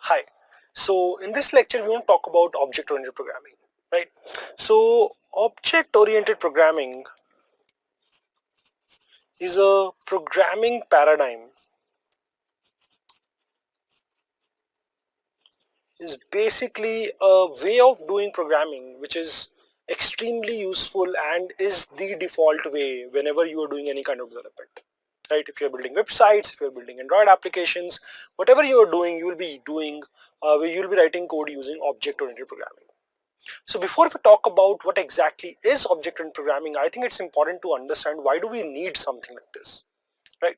Hi. So in this lecture we want to talk about object-oriented programming, right? So object-oriented programming is a programming paradigm, is basically a way of doing programming which is extremely useful and is the default way whenever you are doing any kind of development, right? If you're building websites, if you're building Android applications, whatever you are doing, you will be doing, you'll be writing code using object-oriented programming. So before we talk about what exactly is object-oriented programming, I think it's important to understand why do we need something like this, right?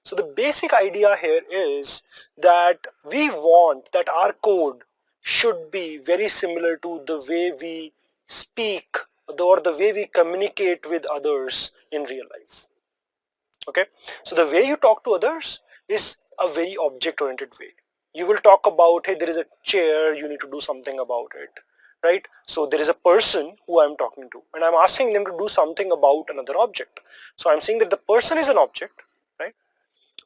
So the basic idea here is that we want that our code should be very similar to the way we speak or the way we communicate with others in real life. Okay, so the way you talk to others is a very object-oriented way. You will talk about, hey, there is a chair, you need to do something about it, right? So there is a person who I'm talking to and I'm asking them to do something about another object. So I'm saying that the person is an object, right?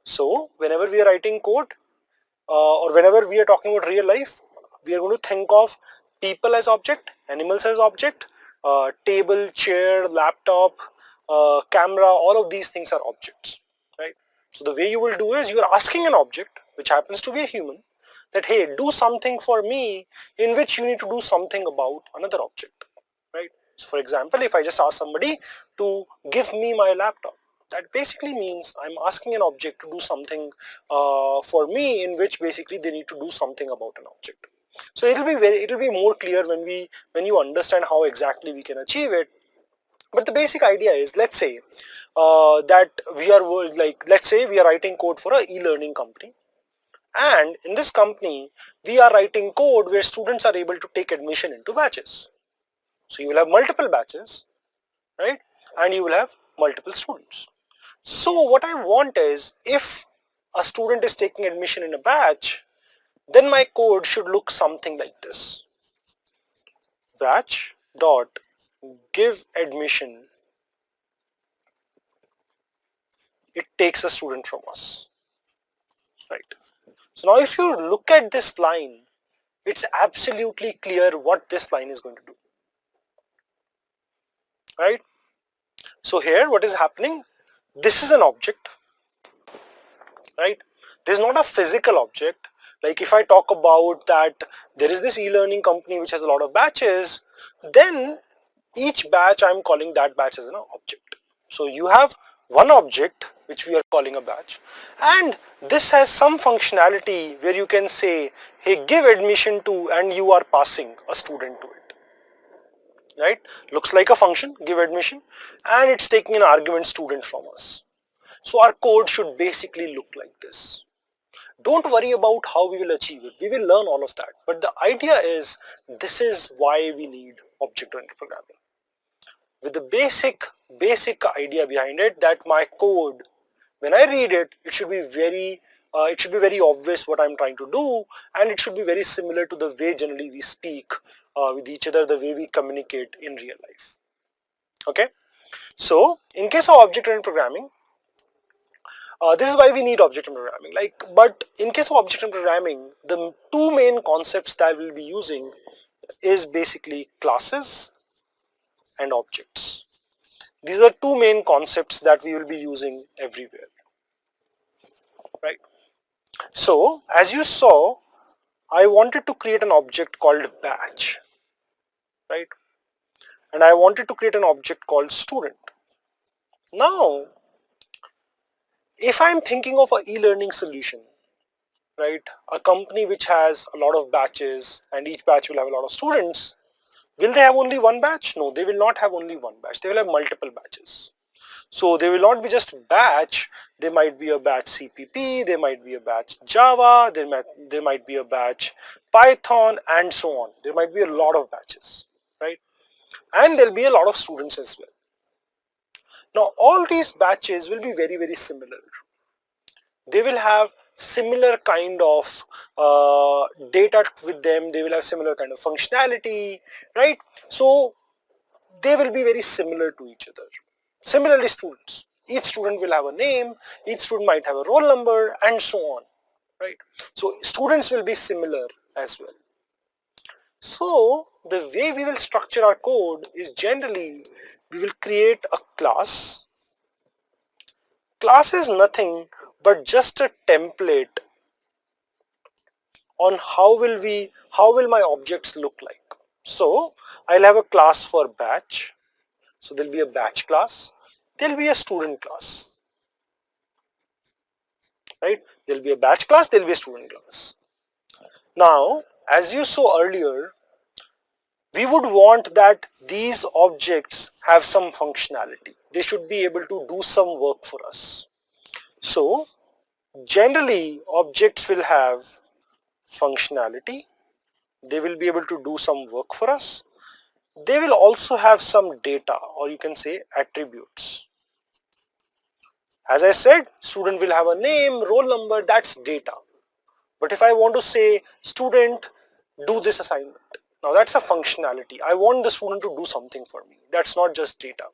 So whenever we are writing code or whenever we are talking about real life, we are going to think of people as object, animals as object, table, chair, laptop, camera, all of these things are objects, right? So the way you will do is you are asking an object which happens to be a human that, hey, do something for me, in which you need to do something about another object, right? So for example, if I just ask somebody to give me my laptop, that basically means I'm asking an object to do something for me, in which basically they need to do something about an object. So it'll be more clear when you understand how exactly we can achieve it. But the basic idea is, let's say that let's say we are writing code for a e-learning company, and in this company we are writing code where students are able to take admission into batches. So you will have multiple batches, right? And you will have multiple students. So what I want is, if a student is taking admission in a batch, then my code should look something like this. Batch dot give admission, it takes a student from us, right? So now if you look at this line, it's absolutely clear what this line is going to do, right? So here what is happening, this is an object, right? There's not a physical object. Like if I talk about that there is this e-learning company which has a lot of batches, then each batch I'm calling that batch as an object. So you have one object which we are calling a batch, and this has some functionality where you can say, hey, give admission to, and you are passing a student to it, right? Looks like a function, give admission, and it's taking an argument student from us. So our code should basically look like this. Don't worry about how we will achieve it. We will learn all of that. But the idea is, this is why we need object-oriented programming. With the basic idea behind it, that my code, when I read it, it should be very obvious what I'm trying to do, and it should be very similar to the way generally we speak with each other, the way we communicate in real life. Okay. So in case of object-oriented programming, this is why we need object-oriented programming. But in case of object-oriented programming, the two main concepts that we'll be using is basically classes and objects. These are two main concepts that we will be using everywhere, right? So as you saw, I wanted to create an object called batch, right? And I wanted to create an object called student. Now, if I'm thinking of an e-learning solution, right, a company which has a lot of batches and each batch will have a lot of students, will they have only one batch? No, they will not have only one batch. They will have multiple batches. So they will not be just batch, they might be a batch CPP, they might be a batch Java, they might be a batch Python, and so on. There might be a lot of batches, right? And there will be a lot of students as well. Now all these batches will be very similar. They will have similar kind of data with them, they will have similar kind of functionality, right? So they will be very similar to each other. Similarly, students, each student will have a name, each student might have a roll number, and so on, right? So students will be similar as well. So the way we will structure our code is generally we will create a class. Class is nothing but just a template on how will my objects look like. So I'll have a class for batch. So there'll be a batch class. There'll be a student class, right? There'll be a batch class, there'll be a student class. Now, as you saw earlier, we would want that these objects have some functionality. They should be able to do some work for us. So generally objects will have functionality. They will be able to do some work for us. They will also have some data, or you can say attributes. As I said, student will have a name, roll number, that's data. But if I want to say student, do this assignment, now that's a functionality. I want the student to do something for me. That's not just data.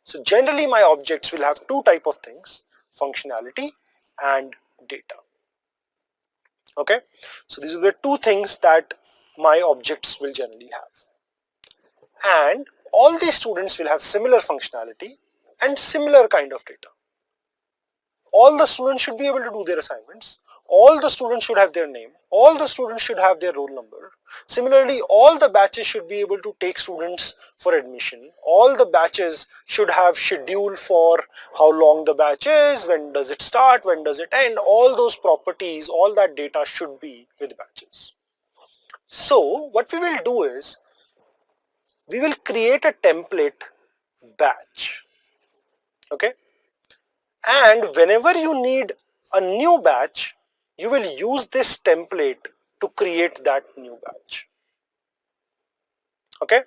So generally my objects will have two type of things, functionality and data. Okay, so these are the two things that my objects will generally have. And all these students will have similar functionality and similar kind of data. All the students should be able to do their assignments. All the students should have their name. All the students should have their roll number. Similarly, all the batches should be able to take students for admission. All the batches should have schedule for how long the batch is, when does it start, when does it end. All those properties, all that data should be with batches. So what we will do is, we will create a template batch. Okay. And whenever you need a new batch, you will use this template to create that new batch. Okay.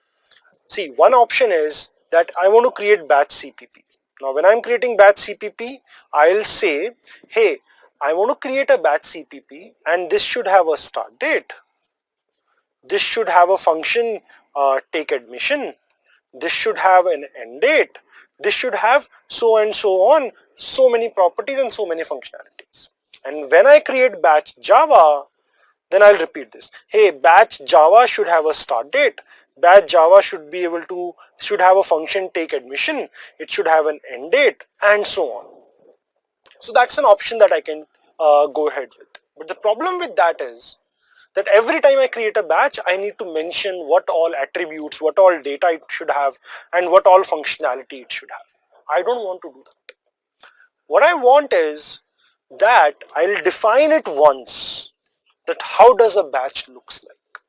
See, one option is that I want to create batch CPP. Now when I'm creating batch CPP, I'll say, hey, I want to create a batch CPP and this should have a start date. This should have a function take admission. This should have an end date. This should have so and so on, so many properties and so many functionalities. And when I create batch Java, then I'll repeat this. Hey, batch Java should have a start date. Batch Java should have a function take admission. It should have an end date and so on. So that's an option that I can go ahead with. But the problem with that is that every time I create a batch, I need to mention what all attributes, what all data it should have, and what all functionality it should have. I don't want to do that. What I want is that I'll define it once, that how does a batch looks like?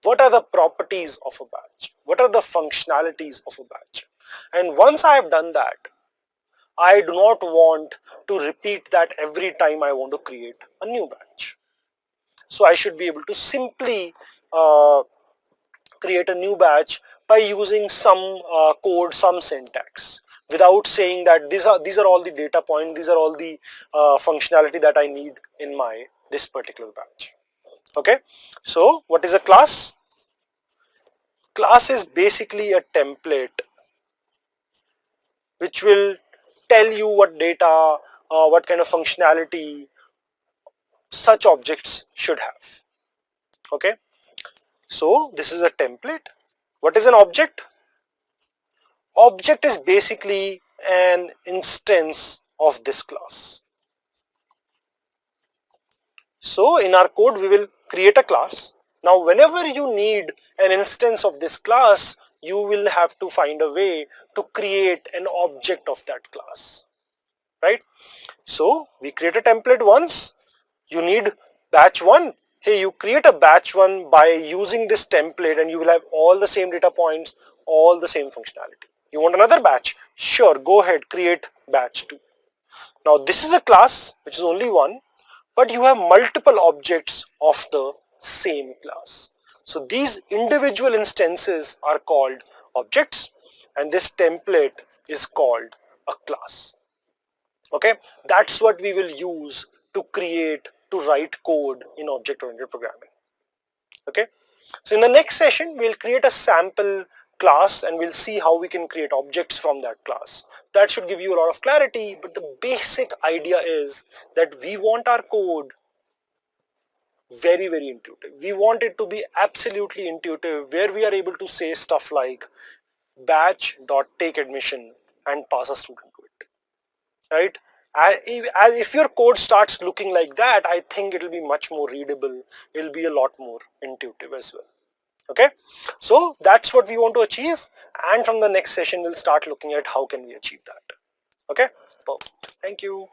What are the properties of a batch? What are the functionalities of a batch? And once I have done that, I do not want to repeat that every time I want to create a new batch. So I should be able to simply create a new batch by using some code, some syntax, without saying that these are all the data points, these are all the functionality that I need in this particular batch. Okay, so what is a class? Class is basically a template which will tell you what data, what kind of functionality such objects should have. Okay, so this is a template. What is an object? Object is basically an instance of this class. So in our code we will create a class. Now whenever you need an instance of this class, you will have to find a way to create an object of that class, right? So we create a template once. You need batch 1. Hey, you create a batch 1 by using this template and you will have all the same data points, all the same functionality. You want another batch? Sure, go ahead, create batch 2. Now this is a class which is only one, but you have multiple objects of the same class. So these individual instances are called objects and this template is called a class. Okay, that's what we will use to write code in object-oriented programming. Okay, so in the next session we'll create a sample class and we'll see how we can create objects from that class. That should give you a lot of clarity, but the basic idea is that we want our code very, very intuitive. We want it to be absolutely intuitive, where we are able to say stuff like batch.takeAdmission and pass a student to it, right? As if your code starts looking like that, I think it will be much more readable. It will be a lot more intuitive as well. Okay, so that's what we want to achieve, and from the next session we'll start looking at how can we achieve that. Okay, perfect. Thank you.